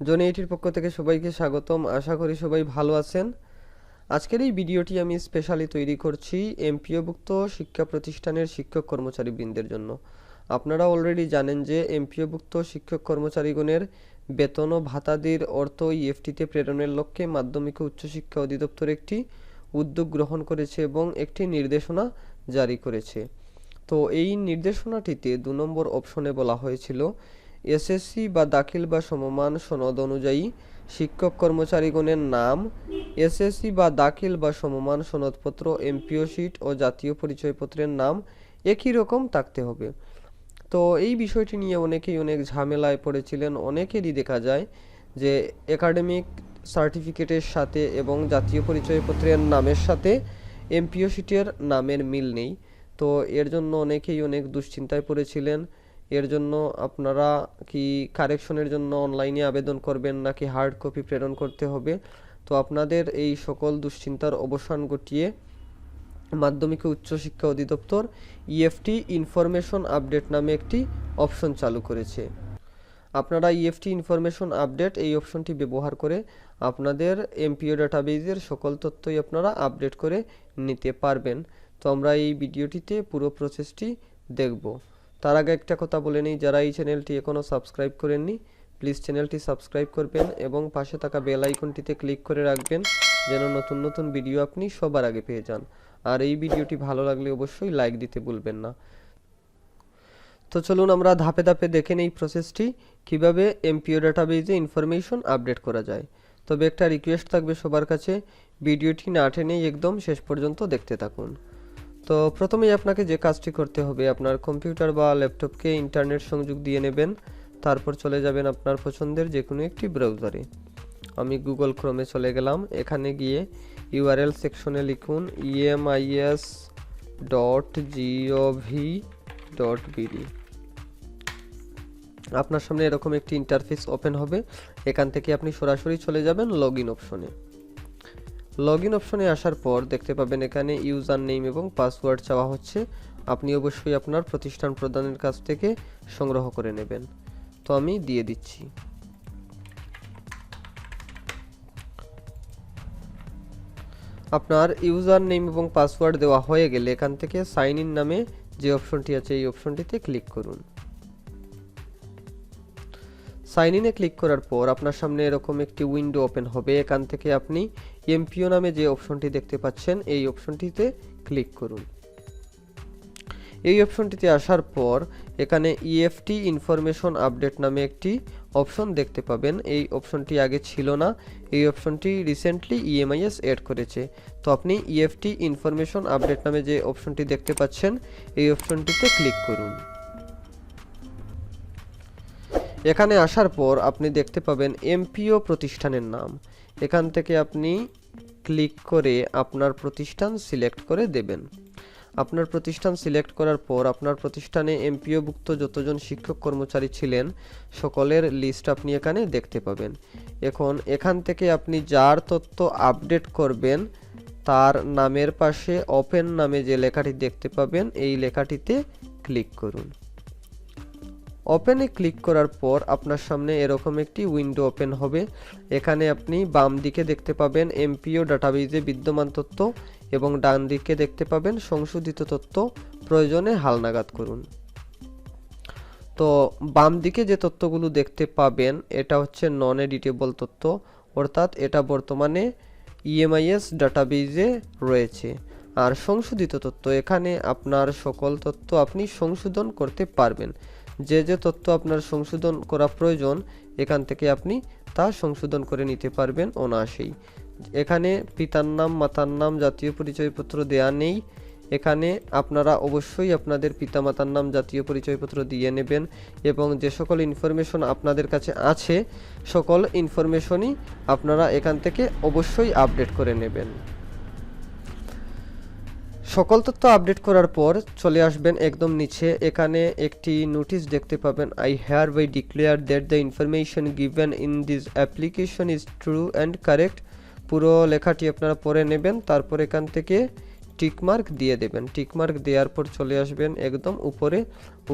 Johnny এটির পক্ষ থেকে সবাইকে স্বাগতম। আশা করি সবাই ভালো আছেন। আজকের এই ভিডিওটি আমি স্পেশালি তৈরি করছি এমপিওভুক্ত শিক্ষা প্রতিষ্ঠানের শিক্ষক কর্মচারীবৃন্দের জন্য। আপনারা অলরেডি জানেন যে এমপিওভুক্ত শিক্ষক কর্মচারীগণের বেতন ও ভাতাদির অর্থ ইএফটিতে প্রেরণের লক্ষ্যে মাধ্যমিক ও উচ্চশিক্ষা অধিদপ্তর একটি উদ্যোগ গ্রহণ করেছে এবং একটি নির্দেশনা জারি করেছে। তো এই নির্দেশনাটিতে 2 নম্বর অপশনে বলা হয়েছিল এসএসসি বা দাখিল বা সমমান সনদ অনুযায়ী শিক্ষক কর্মচারীগণের নাম, এসএসসি বা দাখিল বা সমমান সনদপত্র, এমপিও শিট ও জাতীয় পরিচয়পত্রের নাম একই রকম থাকতে হবে। তো এই বিষয়টি নিয়ে অনেকেই অনেক ঝামেলায় পড়েছিলেন। অনেকেরই দেখা যায় যে একাডেমিক সার্টিফিকেটের সাথে এবং জাতীয় পরিচয়পত্রের নামের সাথে এমপিও শিটের নামের মিল নেই। তো এর জন্য অনেকেই অনেক দুশ্চিন্তায় পড়েছিলেন। এর জন্য আপনারা কি কারেকশনের জন্য অনলাইনে আবেদন করবেন নাকি হার্ড কপি প্রেরণ করতে হবে? তো আপনাদের এই সকল দুশ্চিন্তার অবসান ঘটিয়ে মাধ্যমিক ও উচ্চশিক্ষা অধিদপ্তর ইএফটি ইনফরমেশন আপডেট নামে একটি অপশন চালু করেছে। আপনারা ইএফটি ইনফরমেশন আপডেট এই অপশনটি ব্যবহার করে আপনাদের এমপিও ডাটাবেজের সকল তথ্যই আপনারা আপডেট করে নিতে পারবেন। তো আমরা এই ভিডিওটিতে পুরো প্রসেসটি দেখব। তার আগে একটা কথা বলে নিই, যারা এই চ্যানেলটি এখনও সাবস্ক্রাইব করেননি প্লিজ চ্যানেলটি সাবস্ক্রাইব করবেন এবং পাশে থাকা বেল আইকনটিতে ক্লিক করে রাখবেন যেন নতুন নতুন ভিডিও আপনি সবার আগে পেয়ে যান। আর এই ভিডিওটি ভালো লাগলে অবশ্যই লাইক দিতে ভুলবেন না। তো চলুন আমরা ধাপে ধাপে দেখে নেই প্রসেসটি কিভাবে এমপিও ডাটাবেজে ইনফরমেশন আপডেট করা যায়। তবে একটা রিকোয়েস্ট থাকবে সবার কাছে, ভিডিওটি না টেনেই একদম শেষ পর্যন্ত দেখতে থাকুন। তো প্রথমেই আপনাকে যে কাজটি করতে হবে, আপনার কম্পিউটার বা ল্যাপটপকে ইন্টারনেট সংযোগ দিয়ে নেবেন। তারপর চলে যাবেন আপনার পছন্দের যে কোনো একটি ব্রাউজারে। আমি গুগল ক্রোমে চলে গেলাম। এখানে গিয়ে ইউআরএল সেকশনে লিখুন emis.gov.bd। আপনার সামনে এরকম একটি ইন্টারফেস ওপেন হবে। এখান থেকে আপনি সরাসরি চলে যাবেন লগইন অপশনে। লগইন অপশনে আসার পর দেখতে পাবেন এখানে ইউজার নেম এবং পাসওয়ার্ড চাওয়া হচ্ছে। আপনি অবশ্যই আপনার প্রতিষ্ঠান প্রধানের কাছ থেকে সংগ্রহ করে নেবেন। তো আমি দিয়ে দিচ্ছি। আপনার ইউজার নেম এবং পাসওয়ার্ড দেওয়া হয়ে গেলে এখান থেকে সাইন ইন নামে যে অপশনটি আছে এই অপশনটিতে ক্লিক করুন। সাইন ইনে ক্লিক করার পর আপনার সামনে এরকম একটি উইন্ডো ওপেন হবে। এখান থেকে আপনি এমপিও নামে যে অপশনটি দেখতে পাচ্ছেন এই অপশনটিতে ক্লিক করুন। এই অপশনটিতে আসার পর এখানে ইএফটি ইনফরমেশন আপডেট নামে একটি অপশন দেখতে পাবেন। এই অপশনটি আগে ছিল না, এই অপশনটি রিসেন্টলি EMIS এড করেছে। তো আপনি ইএফটি ইনফরমেশন আপডেট নামে যে অপশনটি দেখতে পাচ্ছেন এই অপশনটিতে ক্লিক করুন। এখানে আসার পর আপনি দেখতে পাবেন এমপিও প্রতিষ্ঠানের নাম। এখান থেকে আপনি ক্লিক করে আপনার প্রতিষ্ঠান সিলেক্ট করে দেবেন। আপনার প্রতিষ্ঠান সিলেক্ট করার পর আপনার প্রতিষ্ঠানে এমপিওভুক্ত যতজন শিক্ষক কর্মচারী ছিলেন সকলের লিস্ট আপনি এখানে দেখতে পাবেন। এখন এখান থেকে আপনি যার তথ্য আপডেট করবেন তার নামের পাশে ওপেন নামে যে লেখাটি দেখতে পাবেন এই লেখাটিতে ক্লিক করুন। ওপেনে ক্লিক করার পর আপনার সামনে এরকম একটি উইন্ডো ওপেন হবে। এখানে আপনি বাম দিকে দেখতে পাবেন এমপিও ডাটাবেজে বিদ্যমান তথ্য এবং ডান দিকে দেখতে পাবেন সংশোধিত তথ্য, প্রয়োজনে হালনাগাদ করুন। তো বাম দিকে যে তথ্যগুলো দেখতে পাবেন এটা হচ্ছে নন এডিটেবল তথ্য, অর্থাৎ এটা বর্তমানে EMIS ডাটাবেজে রয়েছে। আর সংশোধিত তথ্য, এখানে আপনার সকল তথ্য আপনি সংশোধন করতে পারবেন। যে যে তথ্য আপনার সংশোধন করা প্রয়োজন এখান থেকে আপনি তা সংশোধন করে নিতে পারবেন অনায়াসেই। এখানে পিতার নাম, মাতার নাম, জাতীয় পরিচয়পত্র দেয়া নেই। এখানে আপনারা অবশ্যই আপনাদের পিতামাতার নাম, জাতীয় পরিচয়পত্র দিয়ে নেবেন এবং যে সকল ইনফরমেশন আপনাদের কাছে আছে সকল ইনফরমেশনই আপনারা এখান থেকে অবশ্যই আপডেট করে নেবেন। সকল তথ্য আপডেট করার পর চলে আসবেন একদম নিচে। এখানে একটি নোটিশ দেখতে পাবেন, I hereby declare that the information given in this application is true and correct। পুরো লেখাটি আপনারা পড়ে নেবেন, তারপর এখান থেকে টিকমার্ক দিয়ে দেবেন। টিকমার্ক দেওয়ার পর চলে আসবেন একদম উপরে।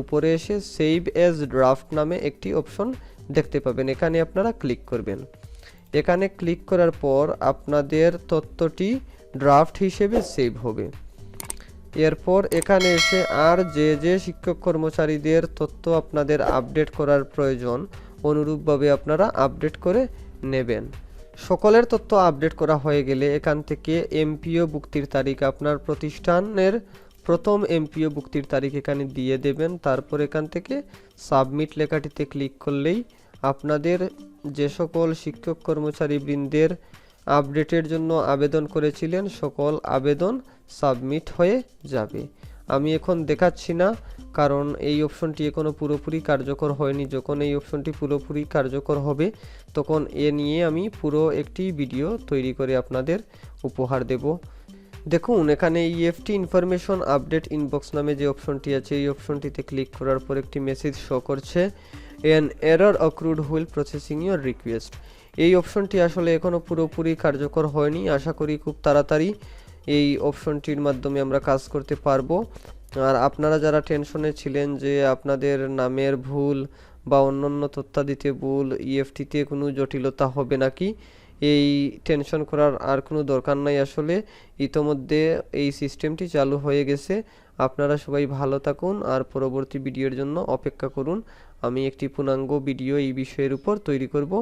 উপরে এসে সেভ এজ ড্রাফট নামে একটি অপশন দেখতে পাবেন। এখানে আপনারা ক্লিক করবেন। এখানে ক্লিক করার পর আপনাদের তথ্যটি ড্রাফট হিসেবে সেভ হবে। এরপর এখানে এসে আর যে শিক্ষক কর্মচারীদের তথ্য আপনাদের আপডেট করার প্রয়োজন অনুরূপভাবে আপনারা আপডেট করে নেবেন। সকলের তথ্য আপডেট করা হয়ে গেলে এখান থেকে এমপিও ভুক্তির তারিখ আপনার প্রতিষ্ঠানের প্রথম এমপিও ভুক্তির তারিখ এখানে দিয়ে দেবেন। তারপর এখান থেকে সাবমিট লেখাটিতে ক্লিক করলেই আপনাদের যে সকল শিক্ষক কর্মচারী বৃন্দের আপডেটের জন্য আবেদন করেছিলেন সকল আবেদন সাবমিট হয়ে যাবে। আমি এখন দেখাচ্ছি না, কারণ এই অপশনটি এখনো পুরোপুরি কার্যকর হয়নি। যখন এই অপশনটি পুরোপুরি কার্যকর হবে তখন এ নিয়ে আমি পুরো একটি ভিডিও তৈরি করে আপনাদের উপহার দেব। দেখুন এখানে EFT ইনফরমেশন আপডেট ইনবক্স নামে যে অপশনটি আছে এই অপশনটিতে ক্লিক করার পর একটি মেসেজ শো করছে, an error occurred while processing your request। এই অপশনটি আসলে এখনো পুরোপুরি কার্যকর হয়নি। আশা করি খুব তাড়াতাড়ি এই অপশনটির মাধ্যমে আমরা কাজ করতে পারবো। আর আপনারা যারা টেনশনে ছিলেন যে আপনাদের নামের ভুল বা অন্যান্য তথ্যাদিতে ভুল, EFTতে কোনো জটিলতা হবে নাকি, এই টেনশন করার আর কোনো দরকার নাই। আসলে ইতোমধ্যে এই সিস্টেমটি চালু হয়ে গেছে। আপনারা সবাই ভালো থাকুন আর পরবর্তী ভিডিওর জন্য অপেক্ষা করুন। আমি একটি পূর্ণাঙ্গ ভিডিও এই বিষয়ের উপর তৈরি করব।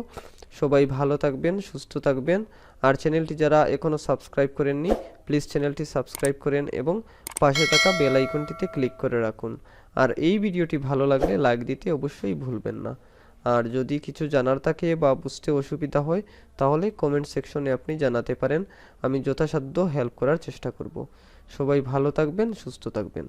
সবাই ভালো থাকবেন, সুস্থ থাকবেন। আর চ্যানেলটি যারা এখনও সাবস্ক্রাইব করেননি প্লিজ চ্যানেলটি সাবস্ক্রাইব করেন এবং পাশে থাকা বেল আইকনটিতে ক্লিক করে রাখুন। আর এই ভিডিওটি ভালো লাগলে লাইক দিতে অবশ্যই ভুলবেন না। আর যদি কিছু জানার থাকে বা বুঝতে অসুবিধা হয় তাহলে কমেন্ট সেকশনে আপনি জানাতে পারেন। আমি যথাসাধ্য হেল্প করার চেষ্টা করব। সবাই ভালো থাকবেন, সুস্থ থাকবেন।